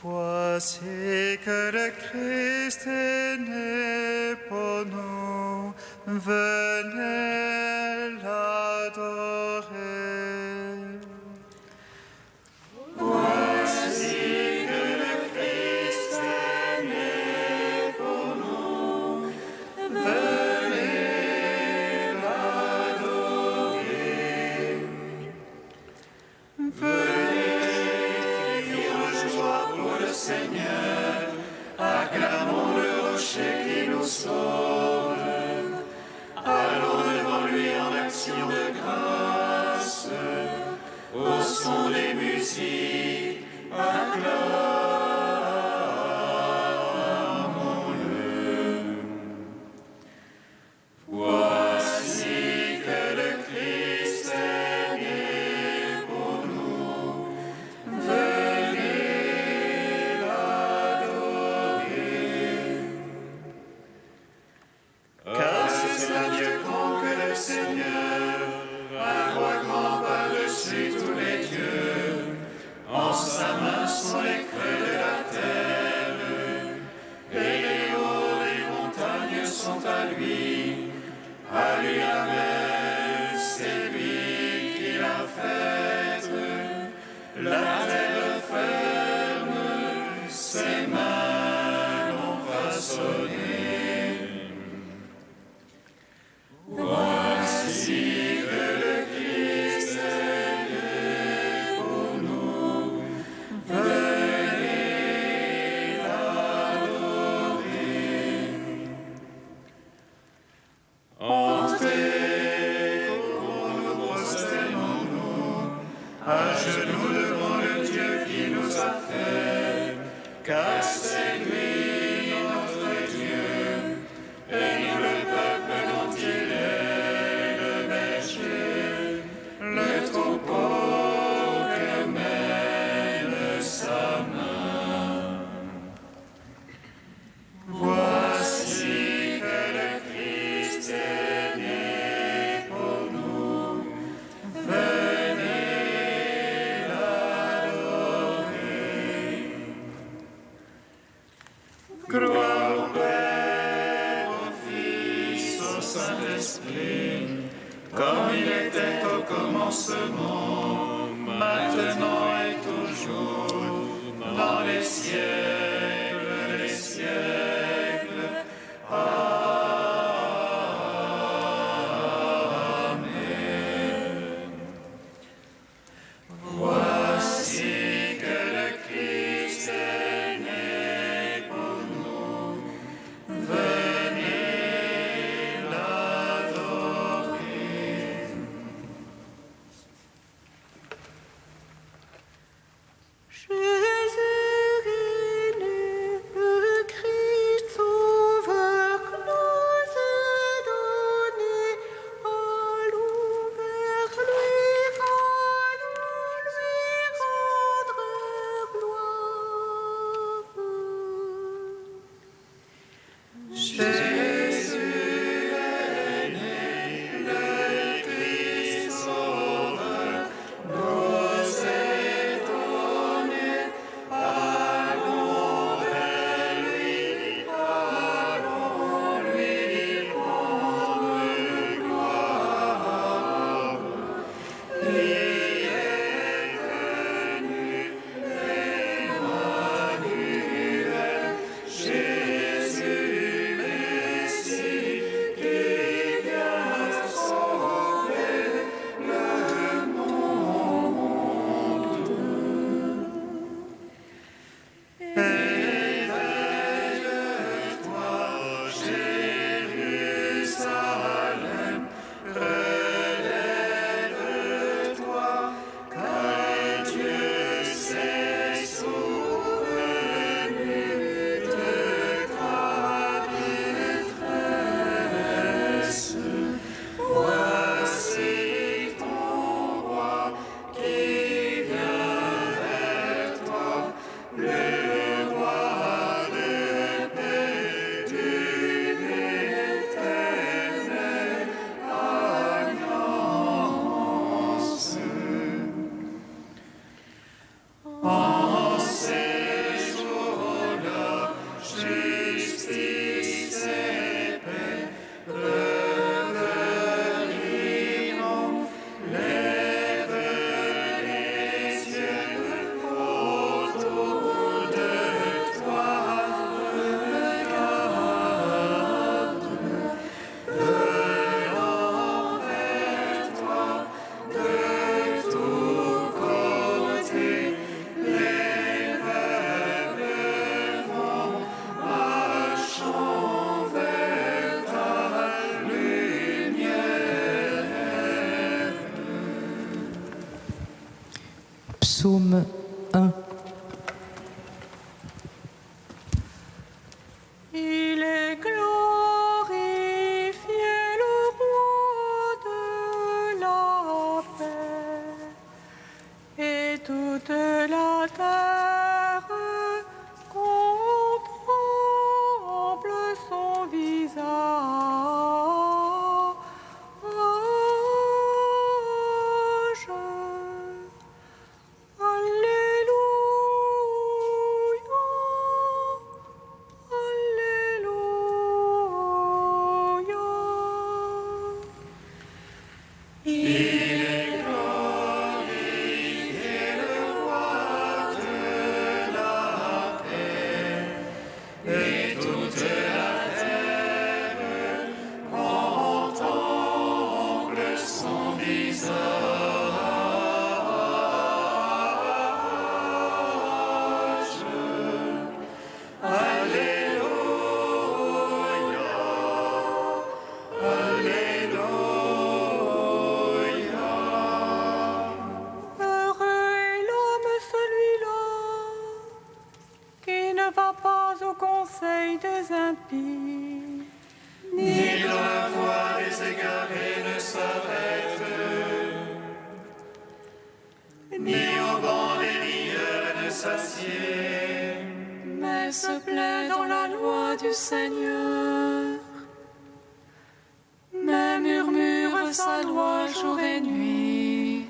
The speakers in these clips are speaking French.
Voici que le Christ est né pour nous, venez l'adorer. Voici que le Christ est né pour nous, venez l'adorer. Seigneur, acclamons le rocher qui nous sauve. Allons devant lui en action de grâce, au son des musiques, acclamons-le. Voici que le Christ est né pour nous, Seigneur, un roi grand par-dessus tous les dieux. En sa main sont les creux de la terre, et les hauts des montagnes sont à lui. À lui la mer, c'est lui qui la faite. La terre ferme, ses mains l'ont façonné. Voici que le Christ est né pour nous, venez l'adorer. Entrez, nous prosternons-nous, à genoux devant le Dieu qui nous a fait, car c'est lui notre Dieu, et nous le peuple dont il est le berger, le troupeau que mène sa main. Voici que le Christ est né pour nous, venez l'adorer. Gloire au Père, au Fils, au Saint-Esprit, comme il était au commencement, maintenant et toujours, dans les siècles des siècles. Amen. Voici que le Christ est né pour nous, venez l'adorer. Jésus qui Psaume 1. Il est glorifié le roi de la paix, et toute la terre contemple son visage. Alléluia, Alléluia. Heureux est l'homme celui-là qui ne va pas au conseil des impies, Ni dans la voie des égarés ne s'arrête, ni au banc des rieurs ne s'assied. mais se plaît dans la loi du Seigneur, mais murmure sa loi jour et nuit.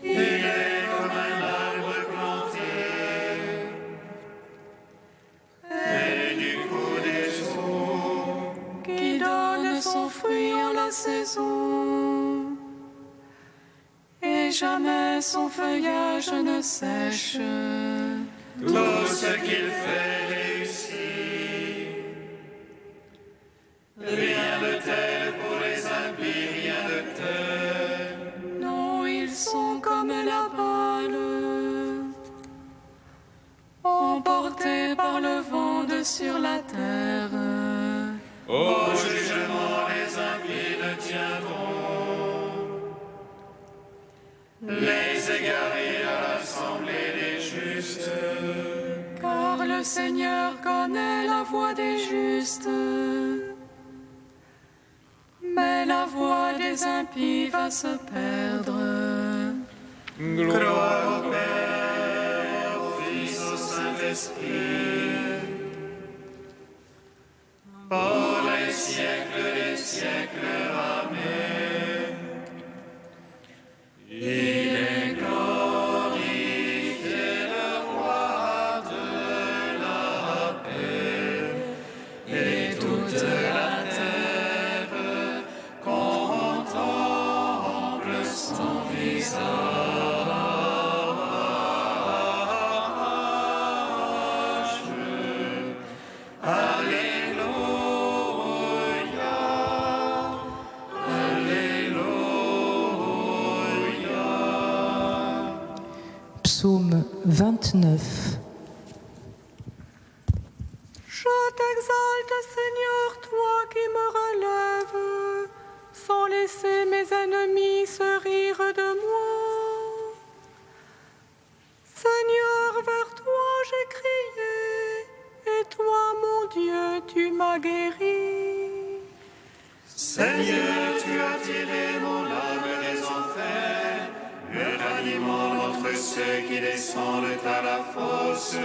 Il est comme un arbre planté près du cours des eaux, Qui donne son fruit en la saison, et jamais son feuillage ne sèche. tout ce qu'il fait réussit. Rien de tel pour les impies, rien de tel. Non, ils sont comme la balle, emportés par le vent de sur la terre. Au jugement, les impies ne tiendront. Les égarés à l'assemblée des justes. Car le Seigneur connaît la voie des justes, mais la voie des impies va se perdre. Gloire au Père, au Fils, au Saint-Esprit, pour les siècles des siècles. Amen. Il est glorifié le roi de la paix, et toute la terre contemple son visage. Alléluia, Alléluia. Psaume 29. Je t'exalte, Seigneur, toi qui me relèves, sans laisser mes ennemis se rire de moi. Seigneur, vers toi j'ai crié, et toi, mon Dieu, tu m'as guéri. Seigneur, tu as tiré mon âme des enfers, le ralliement entre ceux qui descendent à la fosse.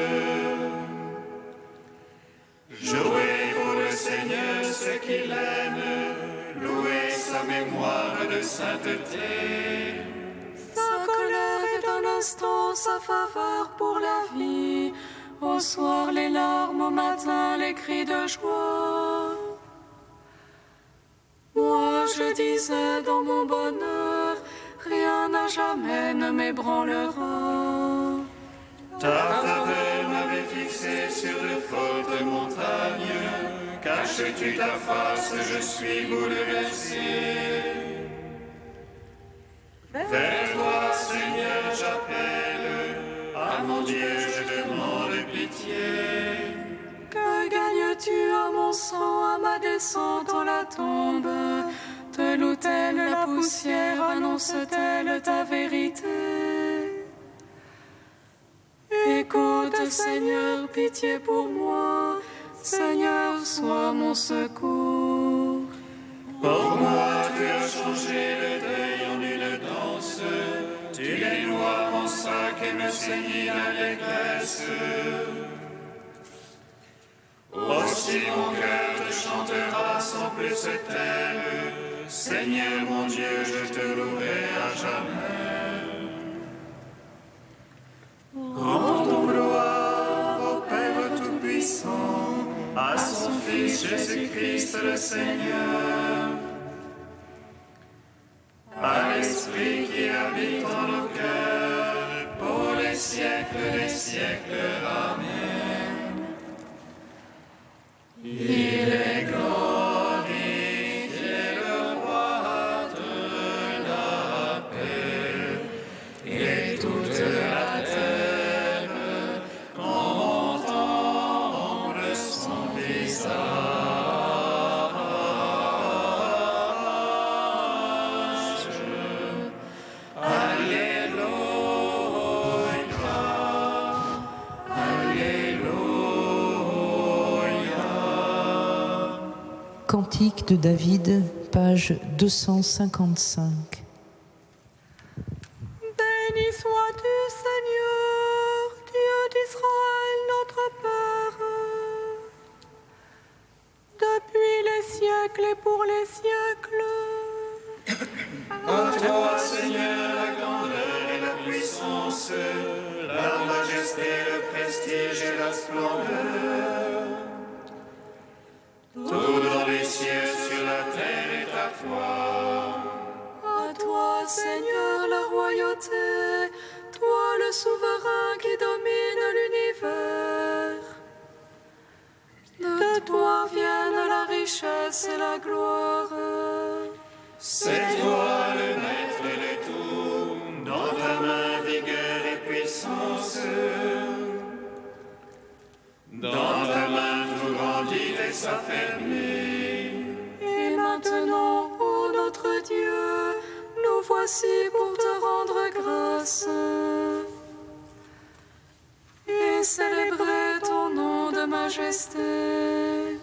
Jouez pour le Seigneur ceux qui l'aiment, louez sa mémoire de sainteté. Sa colère est un instant, sa faveur pour la vie. Au soir les larmes, au matin les cris de joie. Moi je disais dans mon bonheur, rien à jamais ne m'ébranlera. Ta faveur m'avait fixé sur de fortes montagnes. Caches-tu ta face, je suis bouleversé. Vers toi, Seigneur, j'appelle. À mon Dieu, je demande pitié. Que gagnes-tu à mon sang, à ma descente en la tombe? Te loue-t-elle la poussière, annonce-t-elle ta vérité? Écoute, Seigneur, pitié pour moi. Seigneur, sois mon secours. Pour moi, tu as changé le deuil en une danse. Tu dénoies mon sac et me ceignis l'allégresse. Aussi mon cœur te chantera sans plus se taire. Seigneur mon Dieu, je te louerai à jamais. Rendons gloire au Père Tout-Puissant, à son Fils Jésus-Christ le Seigneur, à l'Esprit qui habite en nos cœurs, pour les siècles des siècles. Amen. Il est glorifié, le roi de la paix, et toute la terre contemple son visage. Alléluia, Alléluia. Cantique de David, page 255. Béni sois-tu, Seigneur, Dieu d'Israël, notre Père, depuis les siècles et pour les siècles. À toi, Seigneur, la grandeur et la puissance, la majesté, le prestige et la splendeur. Tout dans les cieux, sur la terre est à toi. À toi, Seigneur, la royauté, toi le souverain qui domine l'univers. De toi viennent la richesse et la gloire. C'est toi le maître de tout, dans ta main vigueur et puissance. Dans ta main tout grandit et s'affermit. Et maintenant, ô notre Dieu, nous voici pour te rendre grâce et célébrer ton nom de majesté.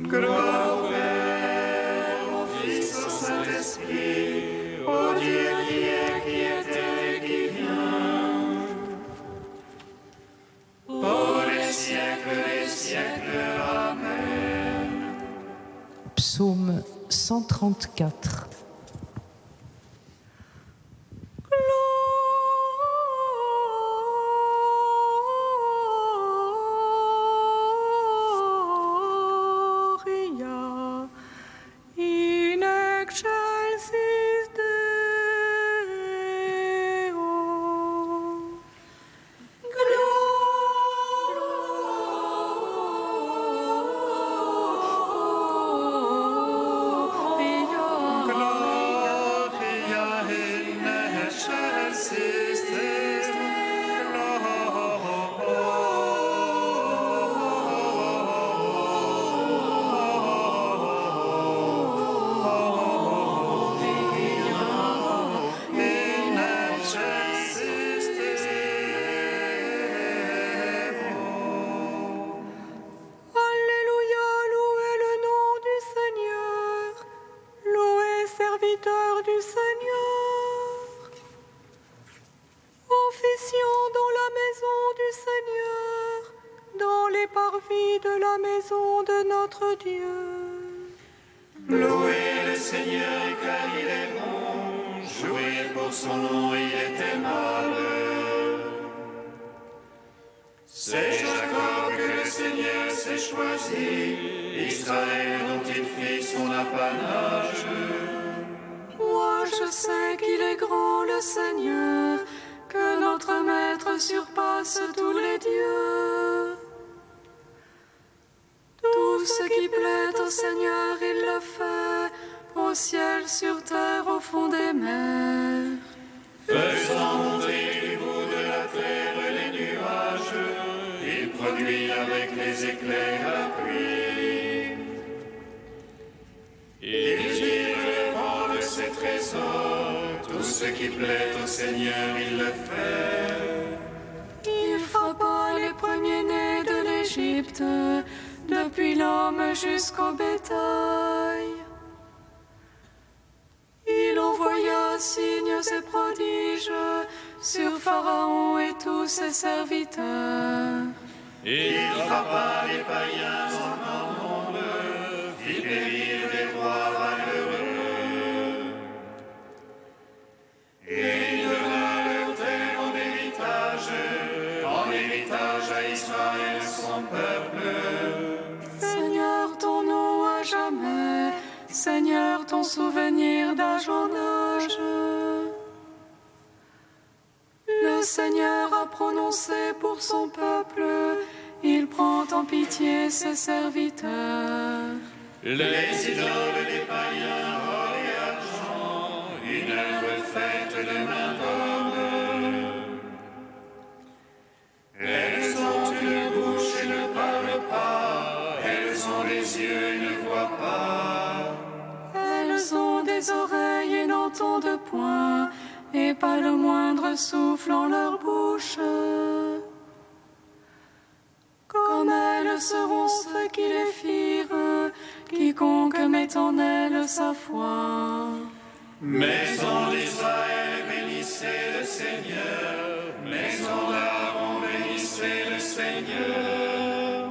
Gloire au Père, au Fils, au Saint-Esprit, au Dieu qui est, qui était et qui vient, pour les siècles des siècles. Amen. Psaume 134. Gloria in excelsis Deo. Gloria in excelsis Alléluia, louez le nom du Seigneur. Louez, serviteur du Seigneur. Officions dans la maison du Seigneur, dans les parvis de la maison de notre Dieu. Louez le Seigneur car il est bon, jouez pour son nom, il est aimable. C'est Jacob que le Seigneur s'est choisi, Israël dont il fit son apanage. Moi je sais qu'il est grand le Seigneur, que notre Maître surpasse tous les dieux. Tout ce qui plaît au Seigneur, il le fait, au ciel, sur terre, au fond des mers. Faisant monter du bout de la terre les nuages, il produit avec les éclairs la pluie. Il tire le vent de ses trésors, tout ce qui plaît au Seigneur, il le fait. Il frappe d'Égypte, depuis l'homme jusqu'au bétail. Il envoya signes et prodiges sur Pharaon et tous ses serviteurs. Il frappa les païens en grand nombre, fit périr les rois valeureux. Et il donna leur terre en héritage à Israël son peuple. Seigneur, ton nom à jamais, Seigneur, ton souvenir d'âge en âge. Le Seigneur a prononcé pour son peuple, il prend en pitié ses serviteurs. Les idoles des païens, or et argent, une œuvre faite de main d'homme. Elles ont une bouche et ne parlent pas, elles ont des yeux et ne voient pas. Elles ont des oreilles et n'entendent point, et pas le moindre souffle en leur bouche. Comme elles seront ceux qui les firent, quiconque met en elles sa foi. Maison d'Israël, bénissez le Seigneur. Maison d'Aaron, bénissez le Seigneur.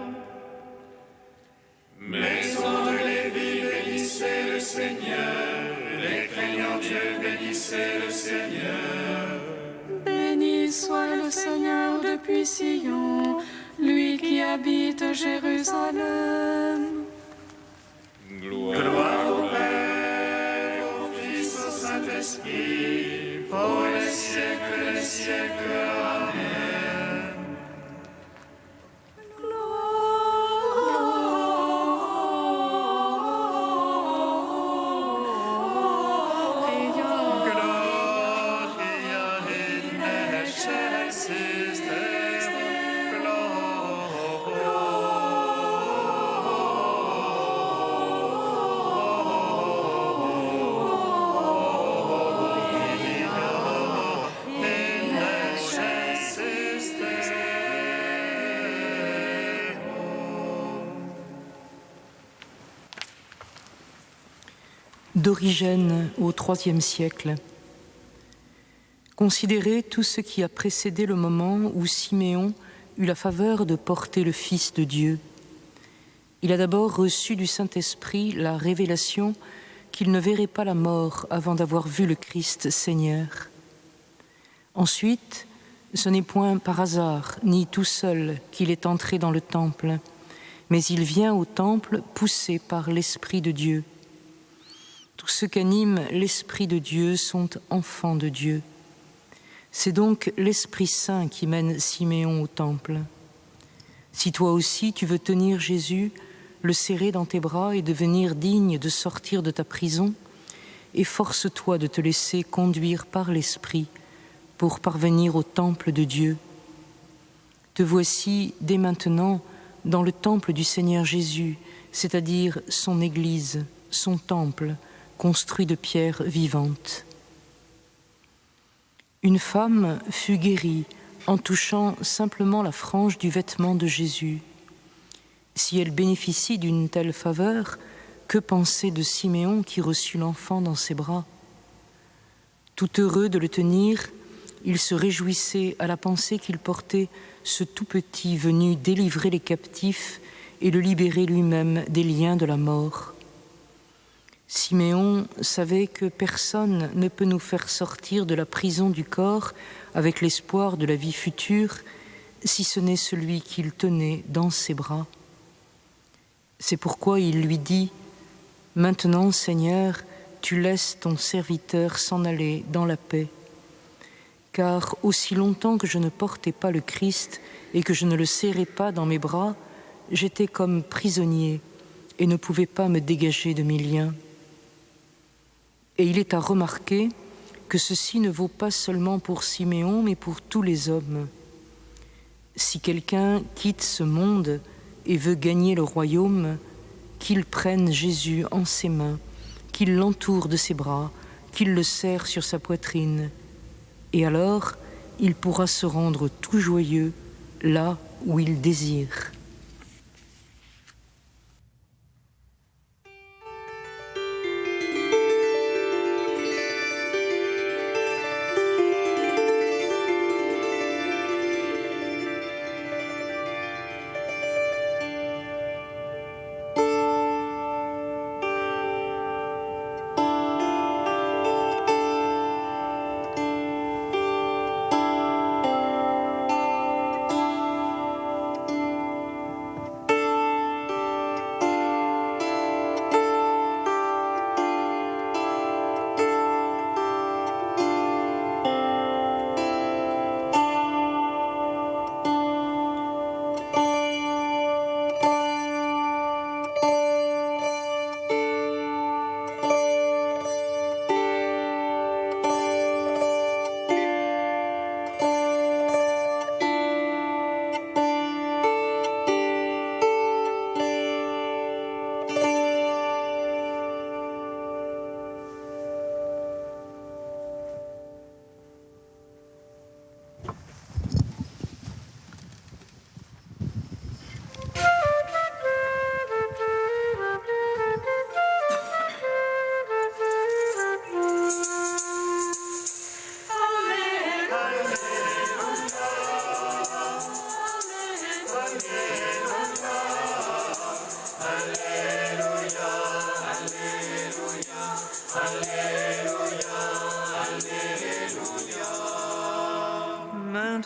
Maison de Lévi, bénissez le Seigneur. Les craignants Dieu, bénissez le Seigneur. Béni soit le Seigneur depuis Sion, lui qui habite Jérusalem. Gloire au Père, au Fils, au Saint-Esprit, pour les siècles des siècles. Amen. Gloria in excelsis D'Origène au IIIe siècle. Considérez tout ce qui a précédé le moment où Siméon eut la faveur de porter le Fils de Dieu. Il a d'abord reçu du Saint-Esprit la révélation qu'il ne verrait pas la mort avant d'avoir vu le Christ Seigneur. Ensuite, ce n'est point par hasard, ni tout seul, qu'il est entré dans le temple, mais il vient au temple poussé par l'Esprit de Dieu. Tous ceux qu'anime l'Esprit de Dieu sont enfants de Dieu. C'est donc l'Esprit Saint qui mène Siméon au temple. Si toi aussi tu veux tenir Jésus, le serrer dans tes bras et devenir digne de sortir de ta prison, efforce-toi de te laisser conduire par l'Esprit pour parvenir au temple de Dieu. Te voici dès maintenant dans le temple du Seigneur Jésus, c'est-à-dire son Église, son temple, construit de pierres vivantes. Une femme fut guérie en touchant simplement la frange du vêtement de Jésus. Si elle bénéficie d'une telle faveur, que penser de Siméon qui reçut l'enfant dans ses bras? Tout heureux de le tenir, il se réjouissait à la pensée qu'il portait ce tout petit venu délivrer les captifs et le libérer lui-même des liens de la mort. Siméon savait que personne ne peut nous faire sortir de la prison du corps avec l'espoir de la vie future, si ce n'est celui qu'il tenait dans ses bras. C'est pourquoi il lui dit « Maintenant, Seigneur, tu laisses ton serviteur s'en aller dans la paix. Car aussi longtemps que je ne portais pas le Christ et que je ne le serrais pas dans mes bras, j'étais comme prisonnier et ne pouvais pas me dégager de mes liens. » Et il est à remarquer que ceci ne vaut pas seulement pour Siméon, mais pour tous les hommes. Si quelqu'un quitte ce monde et veut gagner le royaume, qu'il prenne Jésus en ses mains, qu'il l'entoure de ses bras, qu'il le serre sur sa poitrine. Et alors, il pourra se rendre tout joyeux là où il désire.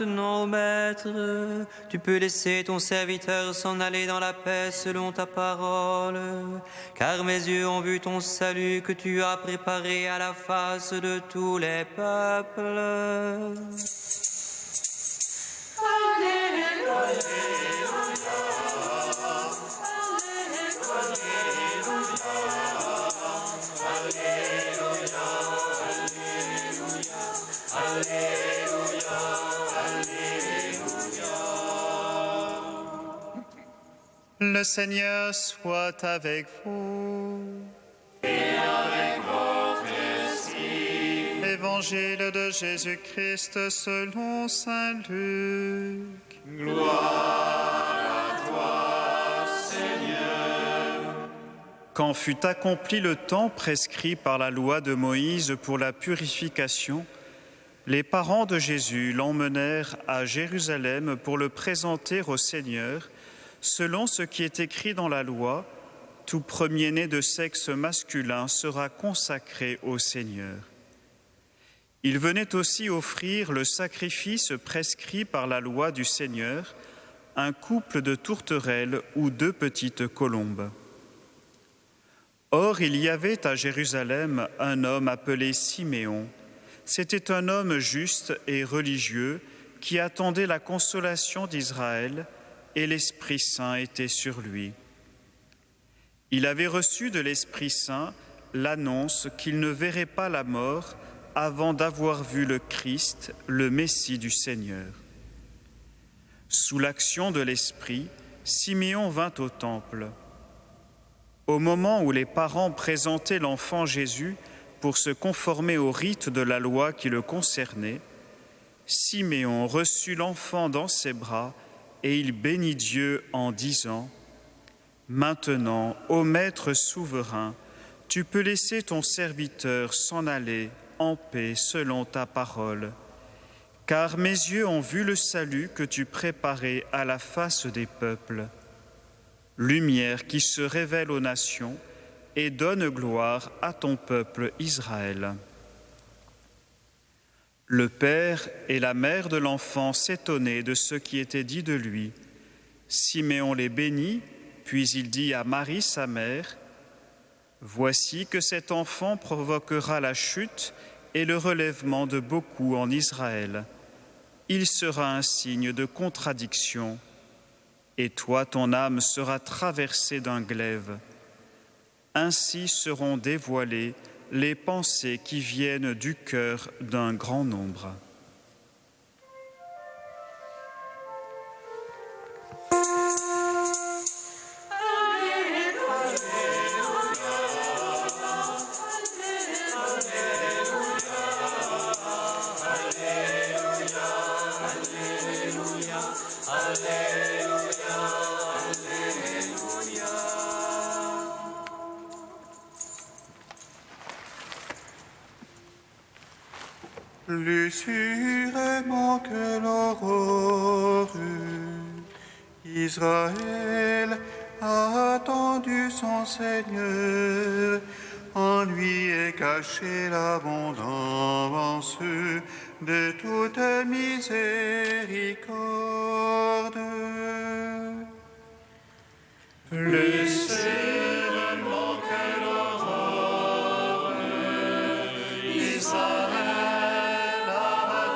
maintenant, ô Maître, tu peux laisser ton serviteur s'en aller dans la paix selon ta parole, car mes yeux ont vu ton salut que tu as préparé à la face de tous les peuples. Le Seigneur soit avec vous. Et avec votre esprit. Évangile de Jésus-Christ selon saint Luc. Gloire à toi, Seigneur. Quand fut accompli le temps prescrit par la loi de Moïse pour la purification, les parents de Jésus l'emmenèrent à Jérusalem pour le présenter au Seigneur, selon ce qui est écrit dans la loi. Tout premier-né de sexe masculin sera consacré au Seigneur. Il venait aussi offrir le sacrifice prescrit par la loi du Seigneur, un couple de tourterelles ou 2 petites colombes. Or, il y avait à Jérusalem un homme appelé Siméon. C'était un homme juste et religieux qui attendait la consolation d'Israël, et l'Esprit Saint était sur lui. Il avait reçu de l'Esprit Saint l'annonce qu'il ne verrait pas la mort avant d'avoir vu le Christ, le Messie du Seigneur. Sous l'action de l'Esprit, Siméon vint au temple. Au moment où les parents présentaient l'enfant Jésus pour se conformer au rite de la loi qui le concernait, Siméon reçut l'enfant dans ses bras et il bénit Dieu en disant : « Maintenant, ô Maître souverain, tu peux laisser ton serviteur s'en aller en paix selon ta parole, car mes yeux ont vu le salut que tu préparais à la face des peuples, lumière qui se révèle aux nations et donne gloire à ton peuple Israël. » Le père et la mère de l'enfant s'étonnaient de ce qui était dit de lui. Siméon les bénit, puis il dit à Marie, sa mère : « Voici que cet enfant provoquera la chute et le relèvement de beaucoup en Israël. Il sera un signe de contradiction, et toi, ton âme sera traversée d'un glaive. Ainsi seront dévoilées les pensées qui viennent du cœur d'un grand nombre. » Plus sûrement que l'aurore, Israël a attendu son Seigneur. En lui est cachée l'abondance de toute miséricorde. Plus sûrement que l'aurore, Israël a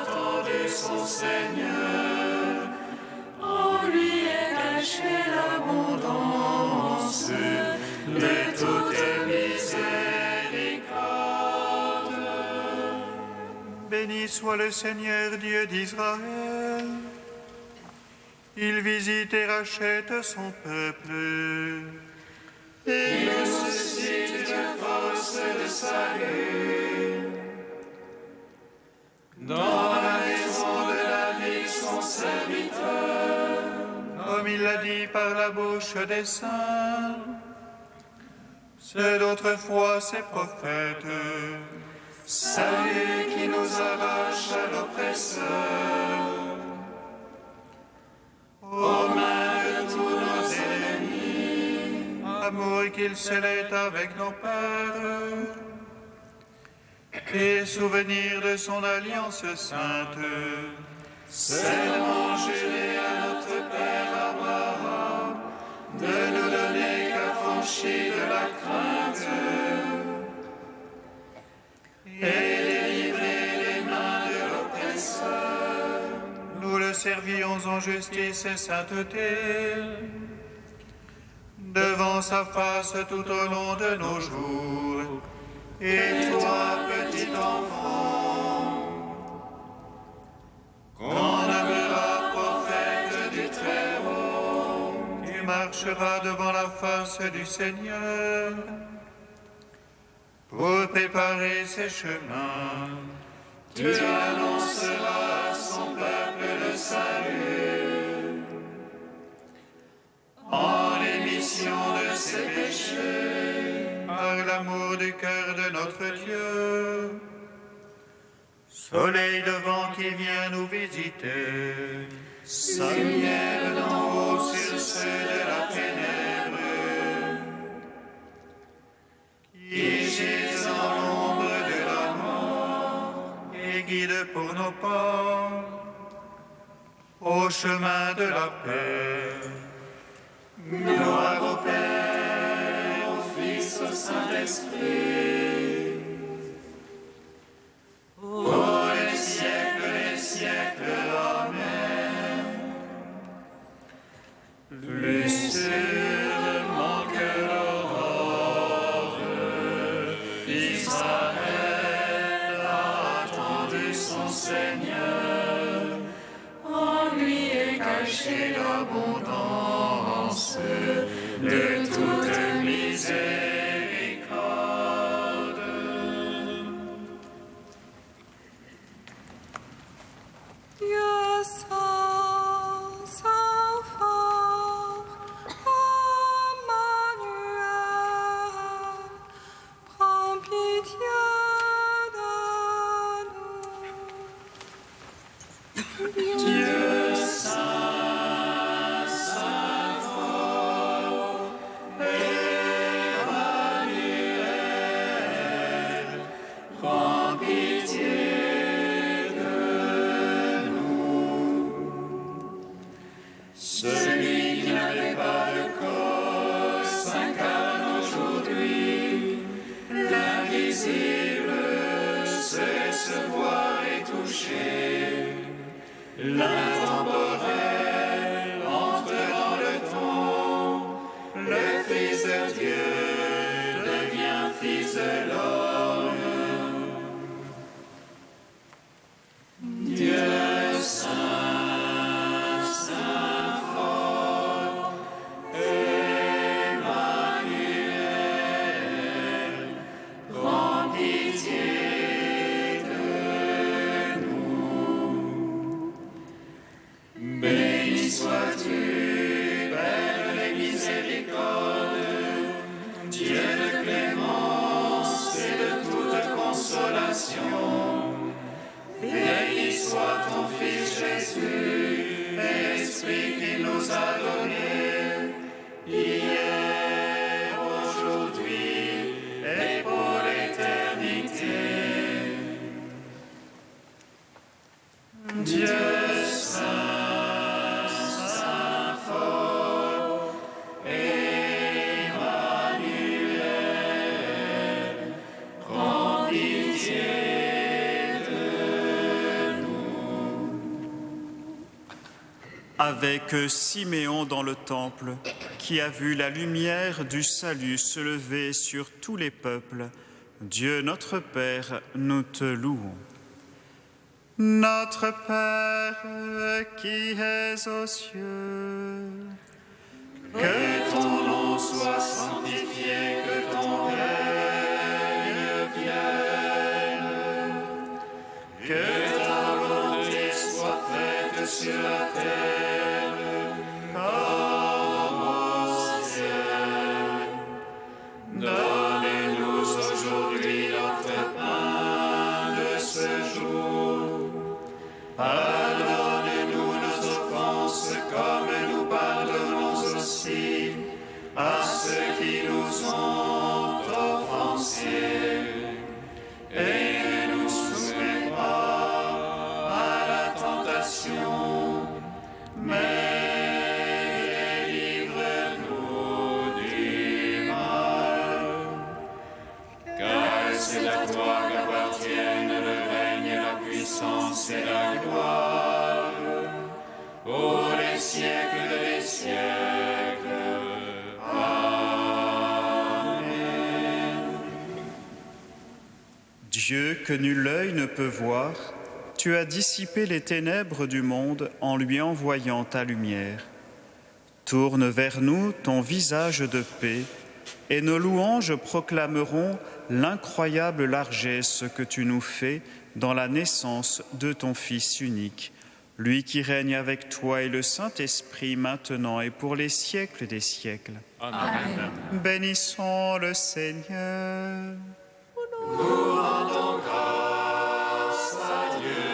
attendu son Seigneur. En lui est cachée l'abondance De toute miséricorde. Béni soit le Seigneur Dieu d'Israël. Il visite et rachète son peuple. Il nous suscite une force de salut. Dans la maison de David, son serviteur. Comme il l'a dit par la bouche des saints, c'est d'autrefois ses prophètes. Salut qui nous arrache à l'oppresseur. Aux mains de tous nos ennemis. Amour qu'il scellait avec nos pères, et souvenir de son alliance sainte, Seulement juré à notre Père Abraham de nous donner qu'affranchis de la crainte et délivrer les mains de l'oppresseur. Nous le servions en justice et sainteté, devant sa face tout au long de nos jours. Et toi, petit enfant, qu'on nommera prophète du Très-Haut, tu marcheras devant la face du Seigneur pour préparer ses chemins. Tu annonceras à son peuple le salut, en l'émission de ses péchés, par l'amour du cœur de notre Dieu. Soleil levant qui vient nous visiter, lumière d'en haut sur ceux de la ténèbre, qui gise en l'ombre de la mort, et guide pour nos pas au chemin de la paix. gloire au Père, au Fils, au Saint-Esprit, pour les siècles des siècles. Amen. Plus sûrement que l'aurore, Israël a attendu son Seigneur. En lui est cachée l'abondance de toute miséricorde. Dieu saint, saint fort, Emmanuel, prends pitié de nous. Dieu saint, saint fort, Emmanuel, prends pitié de nous. Celui qui n'avait pas de cause s'incarne aujourd'hui, l'invisible se laisse voir et toucher. L'intemporel entre dans le temps, le Fils de Dieu devient Fils de l'homme. Dieu saint, saint fort, Emmanuel, prends pitié de nous. Béni sois-tu, Père des miséricordes, Dieu de clémence et de toute consolation. Béni soit ton Fils Jésus, Esprit qu'il nous a donné, hier, aujourd'hui et pour l'éternité. Dieu saint, saint fort, Emmanuel, prends pitié de nous. Avec Siméon dans le temple, qui a vu la lumière du salut se lever sur tous les peuples, Dieu notre Père, nous te louons. Notre Père qui es aux cieux, Que ton nom soit sanctifié, que ton règne vienne, que ta volonté soit faite sur la terre comme au ciel. Donne-nous aujourd'hui notre pain de ce jour. Pardonne-nous nos offenses comme nous pardonnons aussi à ceux qui nous ont offensés. Et ne nous soumets pas à la tentation, Dieu que nul œil ne peut voir, tu as dissipé les ténèbres du monde en lui envoyant ta lumière. Tourne vers nous ton visage de paix, et nos louanges proclameront l'incroyable largesse que tu nous fais dans la naissance de ton Fils unique, lui qui règne avec toi et le Saint-Esprit maintenant et pour les siècles des siècles. Amen. Bénissons le Seigneur. Nous rendons grâce à Dieu.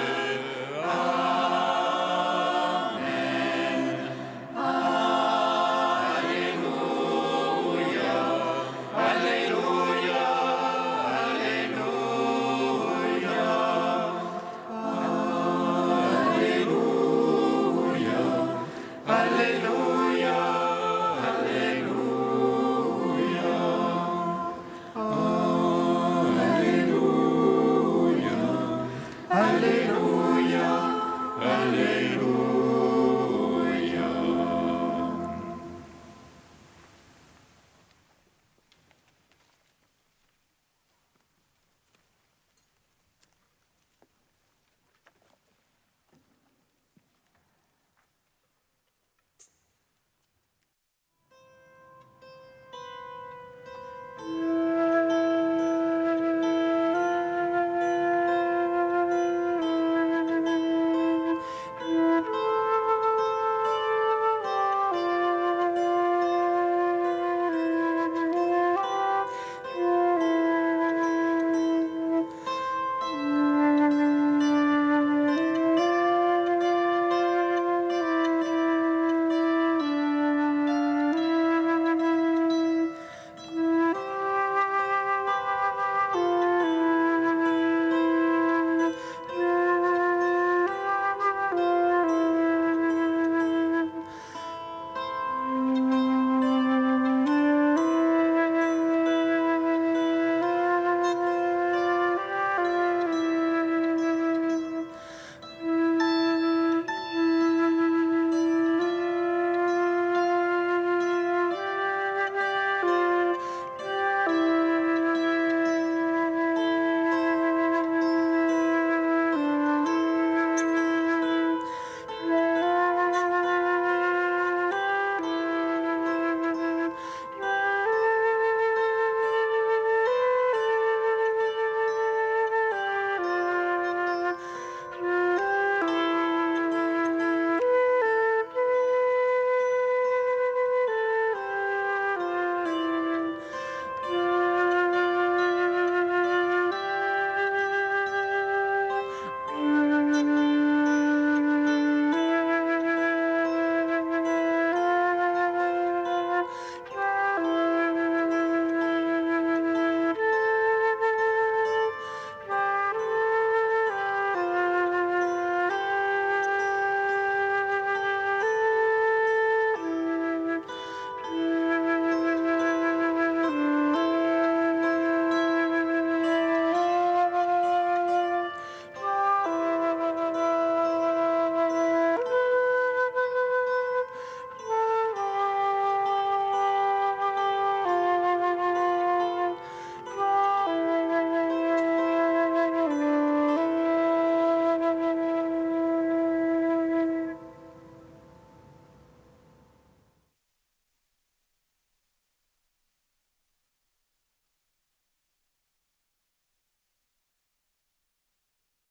Amen. Alléluia. Alléluia. Alléluia. Alléluia. Alléluia. Alléluia.